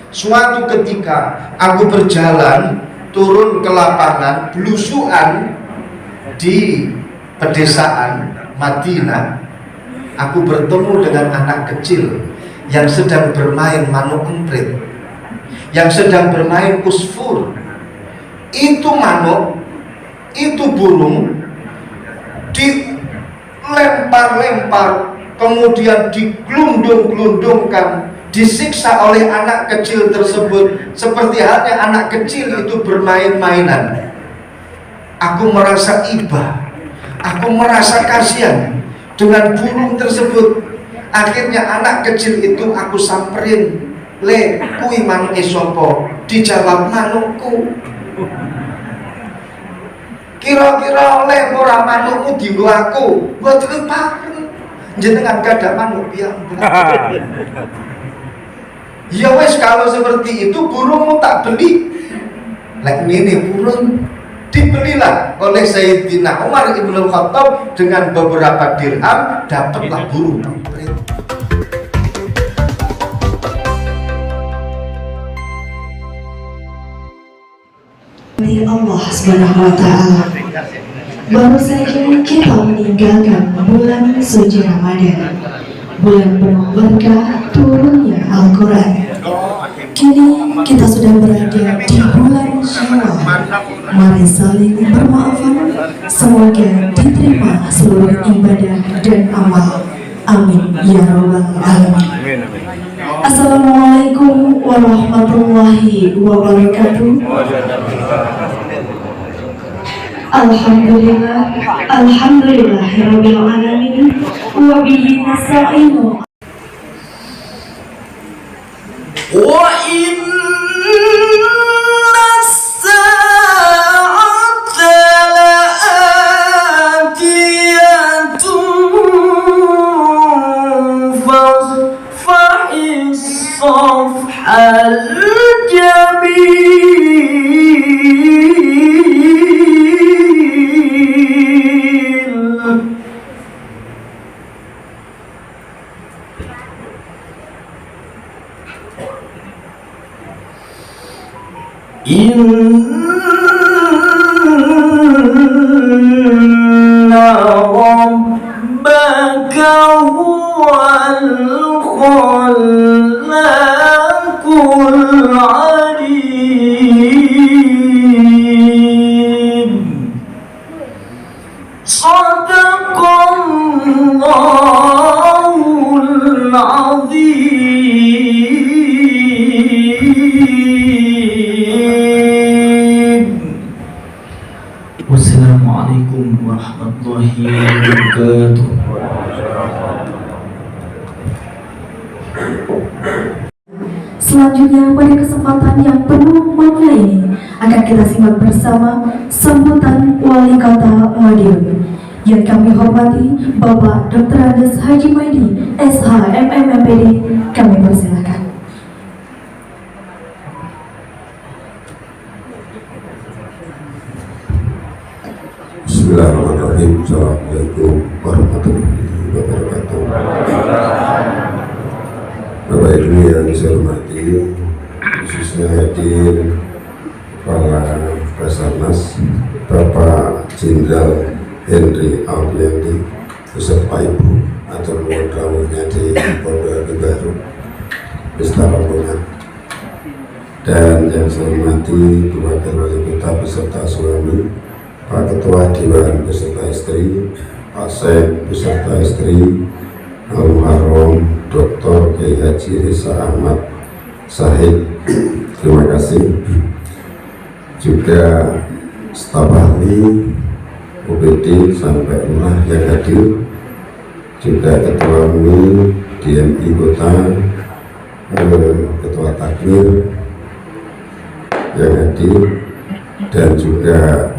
Suatu ketika aku berjalan turun ke lapangan belusuan di pedesaan Madinah, aku bertemu dengan anak kecil yang sedang bermain manuk emprit, yang sedang bermain usfur. Itu manuk, itu burung dilempar-lempar, kemudian digelundung-gelundungkan, disiksa oleh anak kecil tersebut seperti halnya anak kecil itu bermain-mainan. Aku merasa iba, aku merasa kasihan dengan burung tersebut. Akhirnya anak kecil itu aku samperin, "Le, kui manuke sopo?" Dijawab, "Manukku." "Kira-kira le ora manukmu dienggo aku?" "Mboten pareng, jenengan gadah manuk piyambak." Ya wes, kalau seperti itu burungmu tak beli. Lek ini burung dibelilah oleh Sayyidina Umar Ibn Khattab dengan beberapa dirham, dapatlah burung emprit. Allah Subhanahu wa Ta'ala, baru saja kita meninggalkan bulan suci Ramadan, bulan penuh berkah turunnya Al-Quran. Kini kita sudah berada di bulan Syawal. Mari saling bermaafan, semoga diterima seluruh ibadah dan amal. Amin ya rabbal alamin. Assalamualaikum warahmatullahi wabarakatuh. Alhamdulillahirabbil alamin wa bihi nasta'in. Wa inna as-sa'ata la'atiyatun fafahis safhal jamil. Inna rabbaka huwal khallaqul alim. Shadaqallahul azim. Wassalamualaikum warahmatullahi wabarakatuh. Selanjutnya pada kesempatan yang penuh makna ini akan kita simak bersama sambutan Wali Kota Madiun yang kami hormati Bapak Dr. Andes Haji Maidi SH MMMPD. Kami persilakan. Bismillahirrahmanirrahim. Assalamualaikum warahmatullahi wabarakatuh. Bapak Ibu yang saya hormati, khususnya hadir Kepala Basarnas Bapak Jenderal Henry Alfiandi beserta Ibu atau tamunya di Pondok Baru beserta rombongan, dan yang saya hormati Bu Wakil Wali Kota beserta suami, Pak Ketua Dewan beserta istri, Pak Sek beserta istri, Al-Muharram Dr. Kiai Haji Risa Ahmad Sahid, terima kasih. Juga staf ahli UPD sampai rumah yang hadir, juga Ketua MI DMI Kota, Ketua Takmir yang hadir, dan juga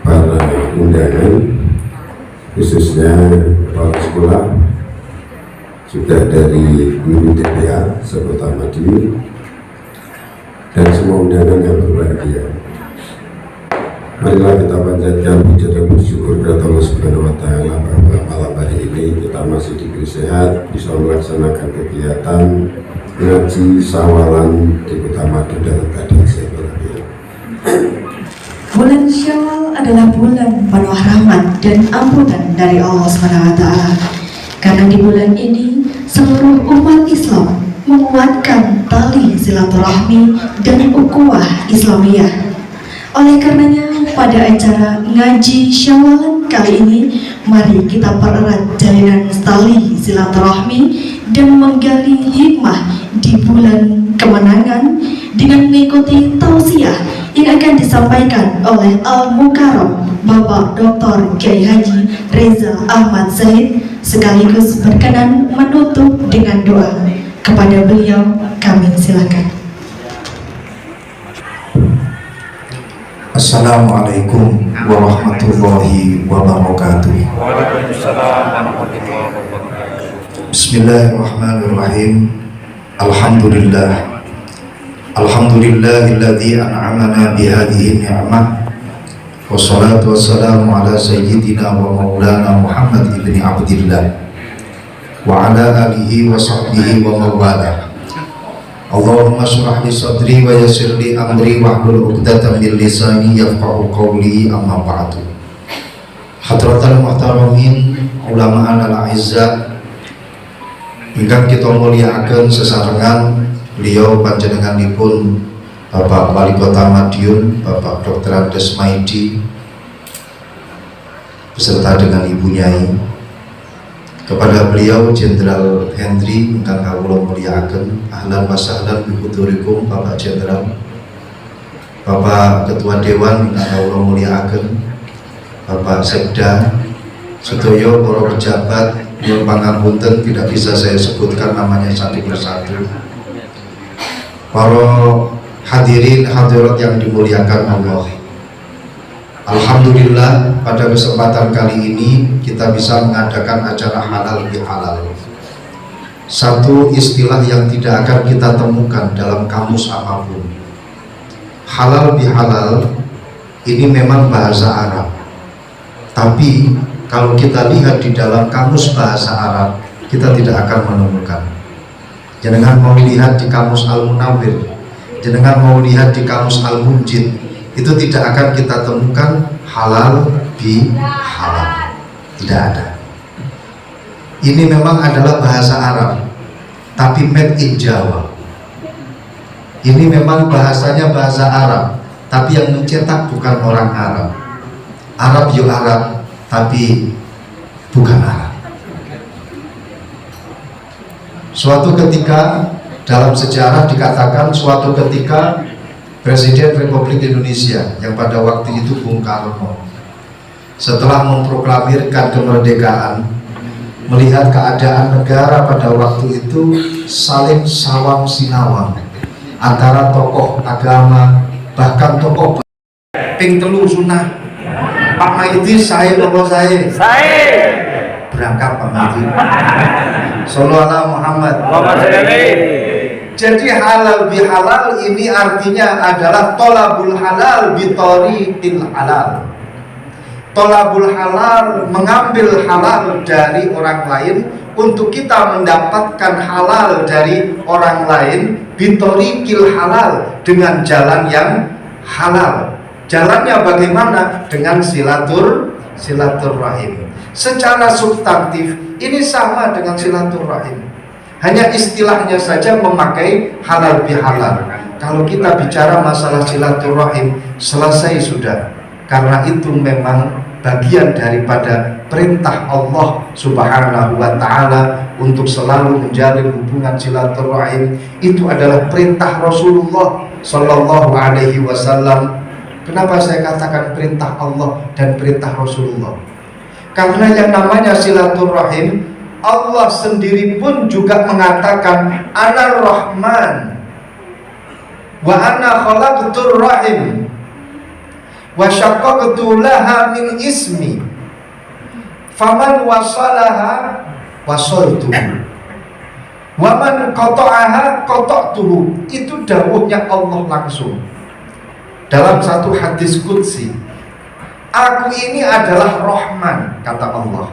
para undangan, khususnya kepala sekolah, juga dari guru TPA serta Madiun, dan semua undangan yang berbahagia. Marilah kita panjatkan puji dan bersyukur kepada Allah Subhanahu wa Ta'ala bahwa malam hari ini kita masih diberi sehat, bisa melaksanakan kegiatan ngaji sawalan di Kota Ramadan dan tadi saya berlari. Bulan Syawal adalah bulan penuh rahmat dan ampunan dari Allah SWT. Karena di bulan ini seluruh umat Islam menguatkan tali silaturahmi dan ukhuwah Islamiyah. Oleh karenanya pada acara ngaji Syawalan kali ini, mari kita pererat jalinan tali silaturahmi dan menggali hikmah di bulan kemenangan dengan mengikuti tausiah yang akan disampaikan oleh Al-Mukarram Bapak Dr. Kiai Haji Reza Ahmad Zaid, sekaligus berkenan menutup dengan doa. Kepada beliau kami silakan. Assalamualaikum warahmatullahi wabarakatuh. Bismillahirrahmanirrahim. Alhamdulillah. Alhamdulillahilladzi an'amana bihadhihi ni'mah. Wassalatu wassalamu ala sayyidina wa maulana Muhammad ibni Abdillah wa ala alihi wa sahbihi wa mawalah. Allahumma shrah li sadri wa yassir li amri wahlul 'uqdatam min lisani yafqahu qawli, amma ba'du. Hadratal muhtaramin ulama al-a'izzah, ingkang kita mulyakaken sesarengan beliau panjenenganipun Bapak Wali Kota Madiun, Bapak Dr. Andes Maidi, beserta dengan Ibu Nyai. Kepada beliau Jenderal Hendri ingkang kawula mulyakaken, ahlan wa sahlan bi hudurikum Bapak Jenderal. Bapak Ketua Dewan ingkang kawula mulyakaken, Bapak Sekda, sedaya para pejabat, nyuwun pangapunten tidak bisa saya sebutkan namanya satu persatu. Para hadirin hadirat yang dimuliakan Allah. Alhamdulillah pada kesempatan kali ini kita bisa mengadakan acara halal bihalal. Satu istilah yang tidak akan kita temukan dalam kamus apapun. Halal bihalal ini memang bahasa Arab. Tapi kalau kita lihat di dalam kamus bahasa Arab, kita tidak akan menemukan. Jenengan mau lihat di kamus Al-Munawwir, jenengan mau lihat di kamus Al-Munjid, itu tidak akan kita temukan halal bihalal, tidak ada. Ini memang adalah bahasa Arab, tapi made in Jawa. Ini memang bahasanya bahasa Arab, tapi yang mencetak bukan orang Arab. Arab yo Arab, tapi bukan Arab. Suatu ketika dalam sejarah dikatakan suatu ketika Presiden Republik Indonesia yang pada waktu itu Bung Karno, setelah memproklamirkan kemerdekaan, melihat keadaan negara pada waktu itu saling sawang sinawang antara tokoh agama, bahkan tokoh ping telu sunah. Pak Maidi saya bapak saya berangkat Pak Maidi. Sallallahu Muhammad. Jadi halal bihalal ini artinya adalah tolabul halal bitoriqil halal. Tolabul halal, mengambil halal dari orang lain untuk kita mendapatkan halal dari orang lain bitoriqil halal, dengan jalan yang halal. Jalannya bagaimana? Dengan silaturahim. Secara substantif ini sama dengan silaturahim. Hanya istilahnya saja memakai halal bihalal. Kalau kita bicara masalah silaturahim, selesai sudah. Karena itu memang bagian daripada perintah Allah Subhanahu wa ta'ala untuk selalu menjalin hubungan silaturahim. Itu adalah perintah Rasulullah Sallallahu Alaihi Wasallam. Kenapa saya katakan perintah Allah dan perintah Rasulullah? Karena yang namanya silaturahim, Allah sendiri pun juga mengatakan Ana Rahman wa ana khalaqtur rahim wa syaqqaqtu laha min ismi faman wasalaha wasaltuhu wa man qata'aha qata'tuhu. Itu dawuhnya Allah langsung dalam satu hadis qudsi. Aku ini adalah Rahman, kata Allah,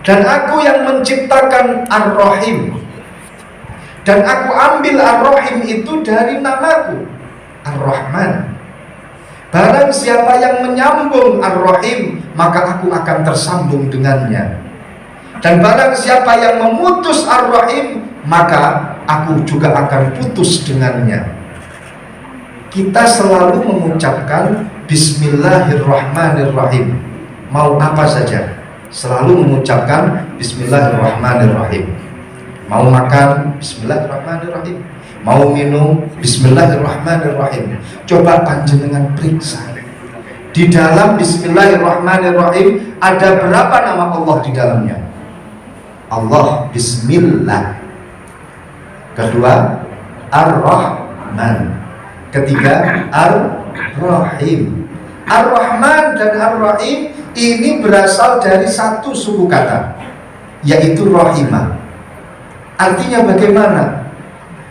dan aku yang menciptakan Ar-Rahim. Dan aku ambil Ar-Rahim itu dari namaku, Ar-Rahman. Barang siapa yang menyambung Ar-Rahim, maka aku akan tersambung dengannya. Dan barang siapa yang memutus Ar-Rahim, maka aku juga akan putus dengannya. Kita selalu mengucapkan Bismillahirrahmanirrahim. Mau apa saja, selalu mengucapkan Bismillahirrahmanirrahim. Mau makan, Bismillahirrahmanirrahim. Mau minum, Bismillahirrahmanirrahim. Coba panjenengan periksa, di dalam Bismillahirrahmanirrahim ada berapa nama Allah di dalamnya? Allah, Bismillah. Kedua, Ar-Rahman. Ketiga, Ar-Rahim. Ar-Rahman dan Ar-Rahim ini berasal dari satu suku kata, yaitu Rahimah. Artinya bagaimana?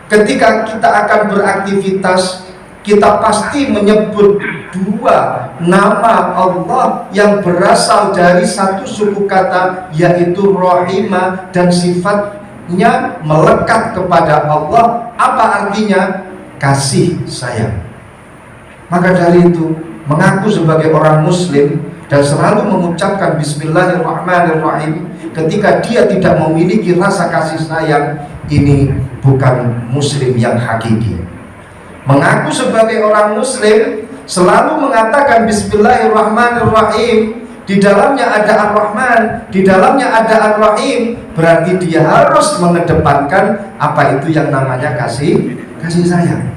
Ketika kita akan beraktivitas, kita pasti menyebut dua nama Allah yang berasal dari satu suku kata, yaitu Rahimah, dan sifatnya melekat kepada Allah. Apa artinya? Kasih sayang. Maka dari itu, mengaku sebagai orang muslim dan selalu mengucapkan Bismillahirrahmanirrahim ketika dia tidak memiliki rasa kasih sayang, ini bukan muslim yang hakiki. Mengaku sebagai orang muslim, selalu mengatakan Bismillahirrahmanirrahim, di dalamnya ada Ar-Rahman, di dalamnya ada Ar-Rahim, berarti dia harus mengedepankan apa itu yang namanya kasih sayang.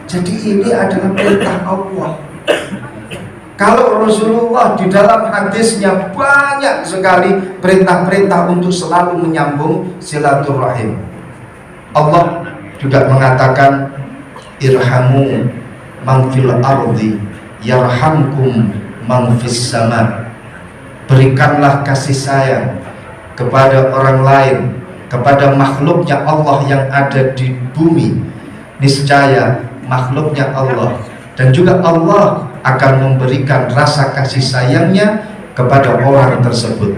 Jadi ini adalah perintah Allah. Kalau Rasulullah di dalam hadisnya banyak sekali perintah-perintah untuk selalu menyambung silaturahim. Allah juga mengatakan, irhamu man fil ardi yarhamkum man fis sama. Berikanlah kasih sayang kepada orang lain, kepada makhluknya Allah yang ada di bumi. Niscaya makhluknya Allah, dan juga Allah akan memberikan rasa kasih sayangnya kepada orang tersebut.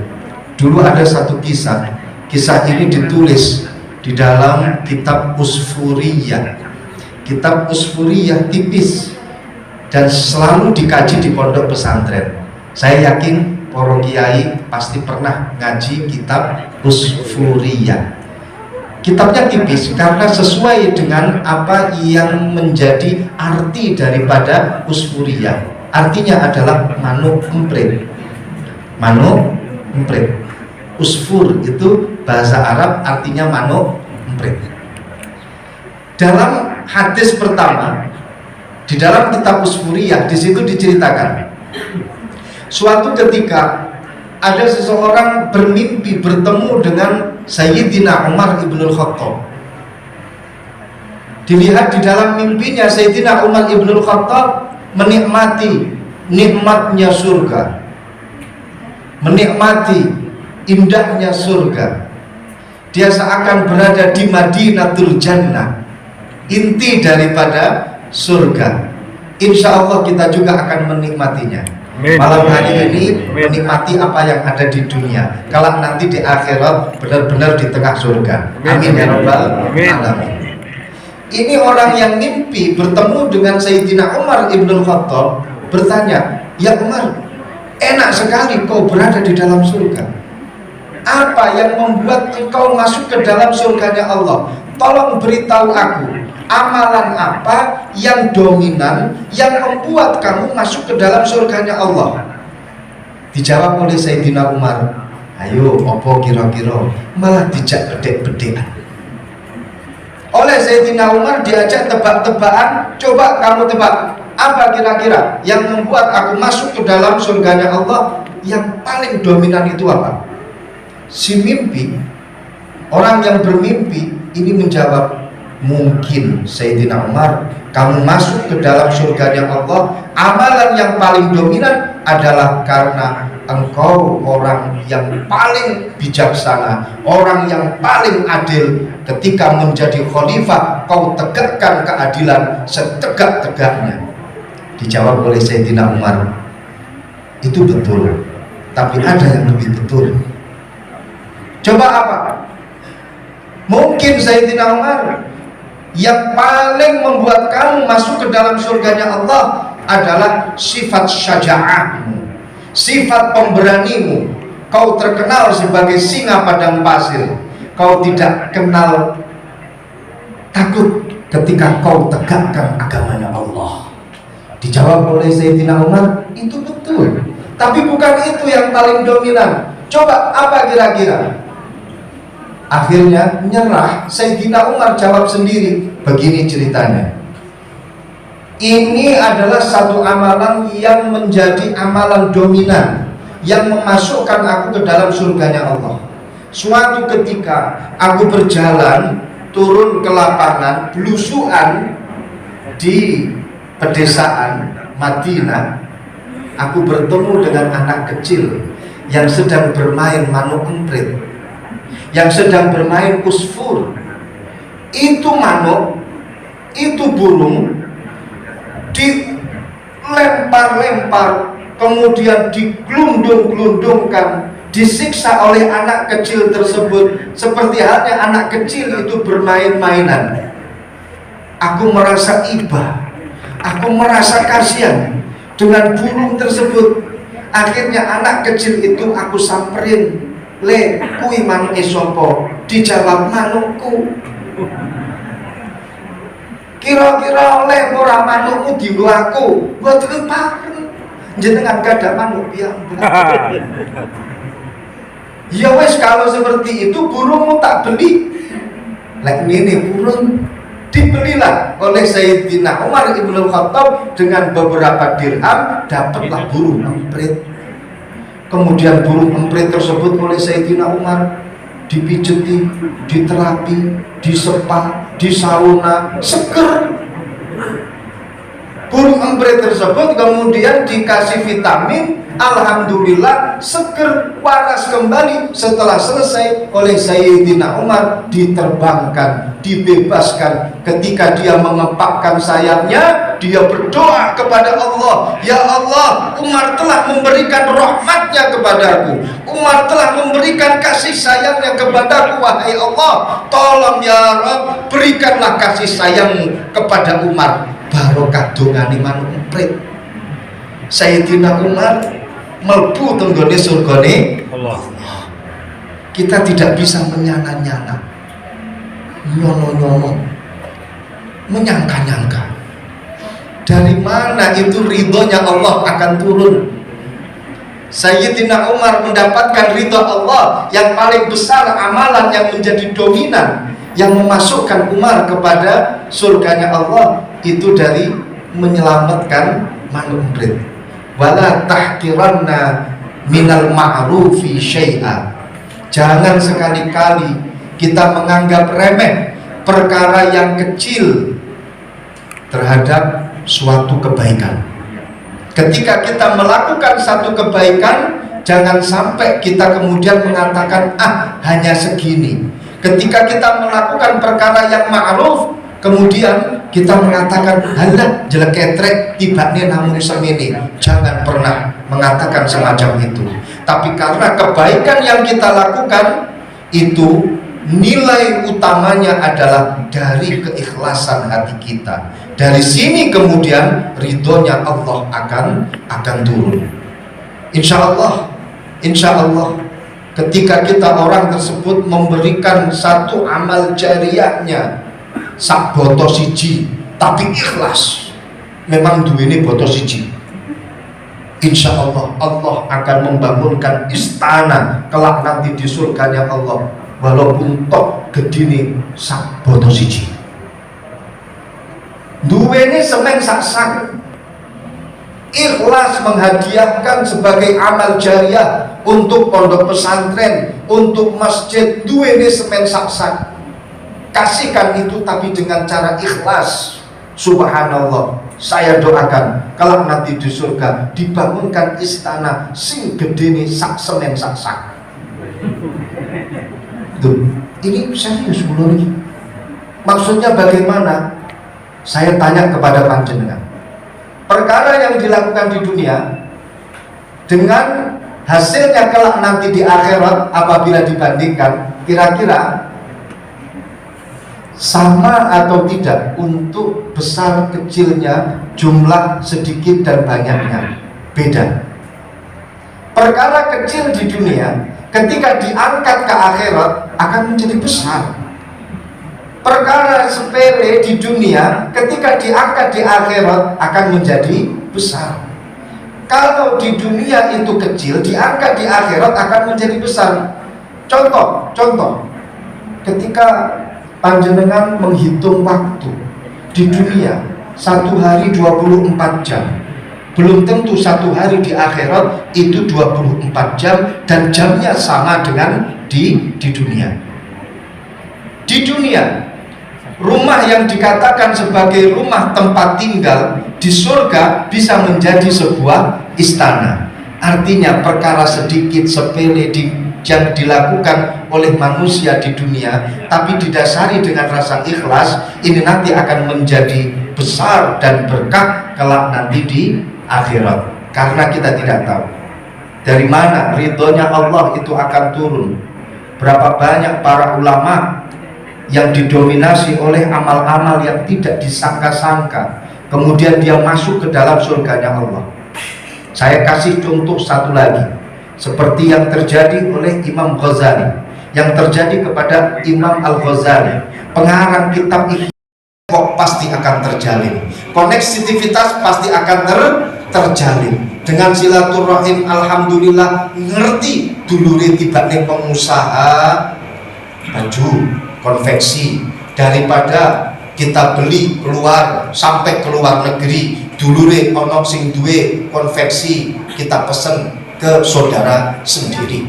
Dulu ada satu kisah ini ditulis di dalam kitab Usfuriyah. Kitab Usfuriyah tipis dan selalu dikaji di pondok pesantren. Saya yakin para kiai pasti pernah ngaji kitab Usfuriyah. Kitabnya tipis karena sesuai dengan apa yang menjadi arti daripada Usfuriyah. Artinya adalah manuk emprit. Manuk emprit. Usfur itu bahasa Arab, artinya manuk emprit. Dalam hadis pertama di dalam kitab Usfuriyah, di situ diceritakan suatu ketika ada seseorang bermimpi bertemu dengan Sayyidina Umar ibnul Khattab. Dilihat di dalam mimpinya Sayyidina Umar ibnul Khattab menikmati nikmatnya surga, menikmati indahnya surga. Dia seakan berada di Madinatul Jannah, inti daripada surga. Insya Allah kita juga akan menikmatinya. Malam hari ini menikmati apa yang ada di dunia, kalau nanti di akhirat benar-benar di tengah surga. Amin ya rabbal alamin. Ini orang yang mimpi bertemu dengan Sayyidina Umar ibnul Khattab, bertanya, ya Umar, enak sekali kau berada di dalam surga. Apa yang membuat engkau masuk ke dalam surganya Allah? Tolong beritahu aku, amalan apa yang dominan yang membuat kamu masuk ke dalam surganya Allah? Dijawab oleh Sayyidina Umar, ayo opo kira-kira, malah dijak bedek-bedekan. Oleh Sayyidina Umar diajak tebak-tebakan, coba kamu tebak, apa kira-kira yang membuat aku masuk ke dalam surganya Allah? Yang paling dominan itu apa? Si mimpi, orang yang bermimpi ini menjawab, mungkin Sayyidina Umar, kamu masuk ke dalam surganya Allah, amalan yang paling dominan adalah karena engkau orang yang paling bijaksana, orang yang paling adil. Ketika menjadi khalifah, kau tegakkan keadilan setegak-tegaknya. Dijawab oleh Sayyidina Umar, itu betul, tapi ada yang lebih betul. Coba apa? Mungkin Sayyidina Umar, yang paling membuat kamu masuk ke dalam surganya Allah adalah sifat syaja'ahmu, sifat pemberanimu. Kau terkenal sebagai singa padang pasir. Kau tidak kenal takut ketika kau tegakkan agamanya Allah. Dijawab oleh Sayyidina Umar, itu betul. Tapi bukan itu yang paling dominan. Coba apa kira-kira? Akhirnya nyerah. Sayyidina Umar jawab sendiri. Begini ceritanya. Ini adalah satu amalan yang menjadi amalan dominan, yang memasukkan aku ke dalam surganya Allah. Suatu ketika aku berjalan turun ke lapangan belusuan di pedesaan Madinah, aku bertemu dengan anak kecil yang sedang bermain manuk emprit, yang sedang bermain usfur. Itu manuk, itu burung dilempar-lempar, kemudian digelundung-gelundungkan, disiksa oleh anak kecil tersebut seperti halnya anak kecil itu bermain-mainan. Aku merasa iba, aku merasa kasihan dengan burung tersebut. Akhirnya anak kecil itu aku samperin, "Le, kui manuk sopo?" Dijawab, "Manukku." Kira-kira le ora manukmu dienggo aku, mboten pareng. Jenengan gadah manuk piyambak. Ya wes, kalau seperti itu burungmu tak beli. Lek ini burung dibelilah oleh Sayyidina Umar Ibn Khattab dengan beberapa dirham, dapatlah burung emprit. Kemudian burung emprit tersebut oleh Sayyidina Umar dipijeti, diterapi, disepa, disauna, seger. Burung emprit tersebut kemudian dikasih vitamin, alhamdulillah seger, waras kembali. Setelah selesai oleh Sayyidina Umar diterbangkan, dibebaskan. Ketika dia mengepakkan sayapnya, dia berdoa kepada Allah, "Ya Allah, Umar telah memberikan rahmatnya kepadaku, Umar telah memberikan kasih sayangnya kepadaku. Wahai Allah, tolong ya Rabb, berikanlah kasih sayangmu kepada Umar." Barokah dongane manuk emprit, Sayyidina Umar mlebu tenggone surgane Allah. Kita tidak bisa menyana-nyana, nyono-nyono, menyangka-nyangka. Dari mana itu ridhonya Allah akan turun? Sayyidina Umar mendapatkan ridho Allah yang paling besar, amalan yang menjadi dominan, yang memasukkan Umar kepada surganya Allah, itu dari menyelamatkan manuk emprit. Wala tahqiranna minal ma'rufi syai'a. Jangan sekali-kali kita menganggap remeh perkara yang kecil terhadap suatu kebaikan. Ketika kita melakukan satu kebaikan, jangan sampai kita kemudian mengatakan, "Ah, hanya segini." Ketika kita melakukan perkara yang ma'ruf, kemudian kita mengatakan, "Halah, jelek ketrek, tibane namun semini." Jangan pernah mengatakan semacam itu. Tapi karena kebaikan yang kita lakukan itu, nilai utamanya adalah dari keikhlasan hati kita. Dari sini kemudian ridhonya Allah akan turun. Insya Allah, ketika kita orang tersebut memberikan satu amal jariyahnya, sak boto siji, tapi ikhlas, memang duweni boto siji, insya Allah Allah akan membangunkan istana kelak nanti di surganya Allah, walaupun tok gedine sak boto siji. Duweni semen sak, ikhlas menghadiahkan sebagai amal jariyah untuk pondok pesantren, untuk masjid, duweni semen sak. Kasihkan itu tapi dengan cara ikhlas. Subhanallah, saya doakan kalau nanti di surga dibangunkan istana sing gedene sak semen sak. Tuh, ini serius mulai ini. Maksudnya bagaimana? Saya tanya kepada panjenengan, perkara yang dilakukan di dunia dengan hasilnya kelak nanti di akhirat apabila dibandingkan, kira-kira sama atau tidak untuk besar kecilnya, jumlah sedikit dan banyaknya? Beda. Perkara kecil di dunia ketika diangkat ke akhirat akan menjadi besar. Perkara sepele di dunia ketika diangkat di akhirat akan menjadi besar. Kalau di dunia itu kecil, diangkat di akhirat akan menjadi besar. Contoh, ketika panjenengan menghitung waktu di dunia, 1 hari 24 jam. Belum tentu 1 hari di akhirat itu 24 jam dan jamnya sama dengan di dunia. Di dunia, rumah yang dikatakan sebagai rumah tempat tinggal di surga bisa menjadi sebuah istana. Artinya perkara sedikit sepele yang dilakukan oleh manusia di dunia, tapi didasari dengan rasa ikhlas, ini nanti akan menjadi besar dan berkah kelak nanti di akhirat. Karena kita tidak tahu dari mana ridhonya Allah itu akan turun. Berapa banyak para ulama yang didominasi oleh amal-amal yang tidak disangka-sangka, kemudian dia masuk ke dalam surganya Allah. Saya kasih contoh satu lagi, seperti yang terjadi oleh Imam Ghazali, yang terjadi kepada Imam Al-Ghazali, pengarang kitab Ihya, kok pasti akan terjalin, koneksivitas pasti akan terjalin dengan silaturahim. Alhamdulillah ngerti dulure tibane pengusaha baju konveksi, daripada kita beli keluar sampai ke luar negeri, dulure ono sing duwe konveksi, kita pesen ke saudara sendiri.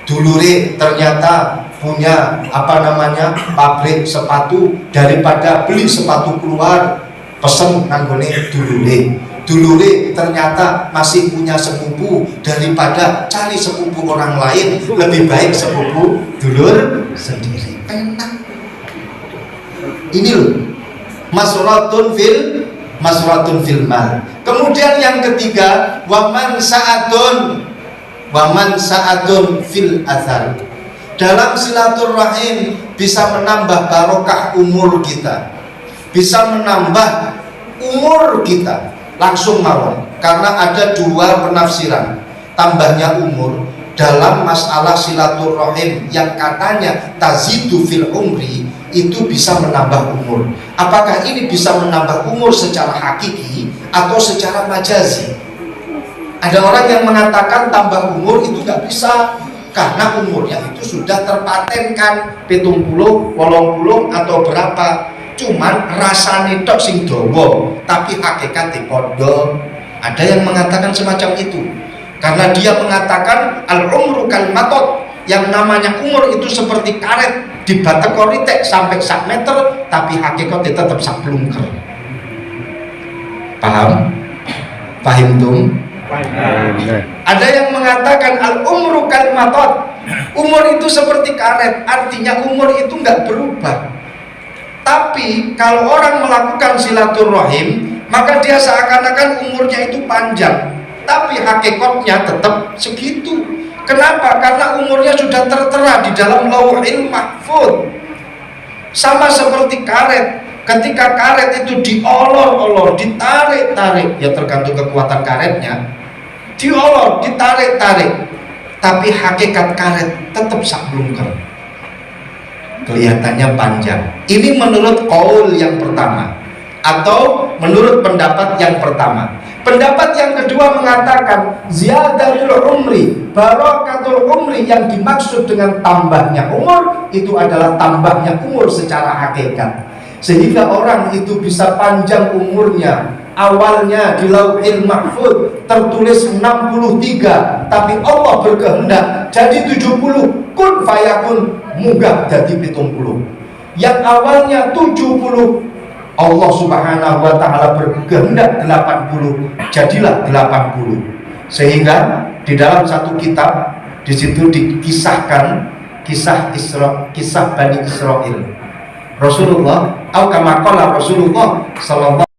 Dulure ternyata punya pabrik sepatu, daripada beli sepatu keluar pesen nanggone dulure. Dulure ternyata masih punya sepupu, daripada cari sepupu orang lain lebih baik sepupu dulur sendiri. Enak. Ini loh, masratun fil mal. Kemudian yang ketiga, waman sa'adun fil athar. Dalam silaturahim bisa menambah barokah umur kita, bisa menambah umur kita langsung mawon. Karena ada dua penafsiran tambahnya umur dalam masalah silaturahim yang katanya tazidu fil umri, itu bisa menambah umur. Apakah ini bisa menambah umur secara hakiki atau secara majazi? Ada orang yang mengatakan tambah umur itu nggak bisa, karena umurnya itu sudah terpatenkan 70, 80 atau berapa. Cuman rasane tok sing dawa, tapi hakikate padha. Ada yang mengatakan semacam itu, karena dia mengatakan al-umru kal matot, yang namanya umur itu seperti karet dibatekori tek sampai 1 meter, tapi hakikatnya tetap sak plungker. Paham? Paham tum? Ada yang mengatakan al-umru kal matot, umur itu seperti karet, artinya umur itu nggak berubah. Tapi kalau orang melakukan silaturahim, maka dia seakan-akan umurnya itu panjang, tapi hakikatnya tetap segitu. Kenapa? Karena umurnya sudah tertera di dalam Lauhil Mahfuz. Sama seperti karet, ketika karet itu diolor-olor, ditarik-tarik, ya tergantung kekuatan karetnya, diolor, ditarik-tarik, tapi hakikat karet tetap saklungker, kelihatannya panjang. Ini menurut qaul yang pertama, atau menurut pendapat yang pertama. Pendapat yang kedua mengatakan ziyadatul umri, barakatul umri, yang dimaksud dengan tambahnya umur itu adalah tambahnya umur secara hakikat, sehingga orang itu bisa panjang umurnya. Awalnya di Lauhil Mahfuz tertulis 63, tapi Allah berkehendak jadi 70, kun fayakun, munggah jadi 70. Yang awalnya 70, Allah Subhanahu wa Ta'ala berkehendak 80, jadilah 80. Sehingga di dalam satu kitab di situ dikisahkan kisah Bani Israel. Rasulullah, atau kama qala Rasulullah sallallahu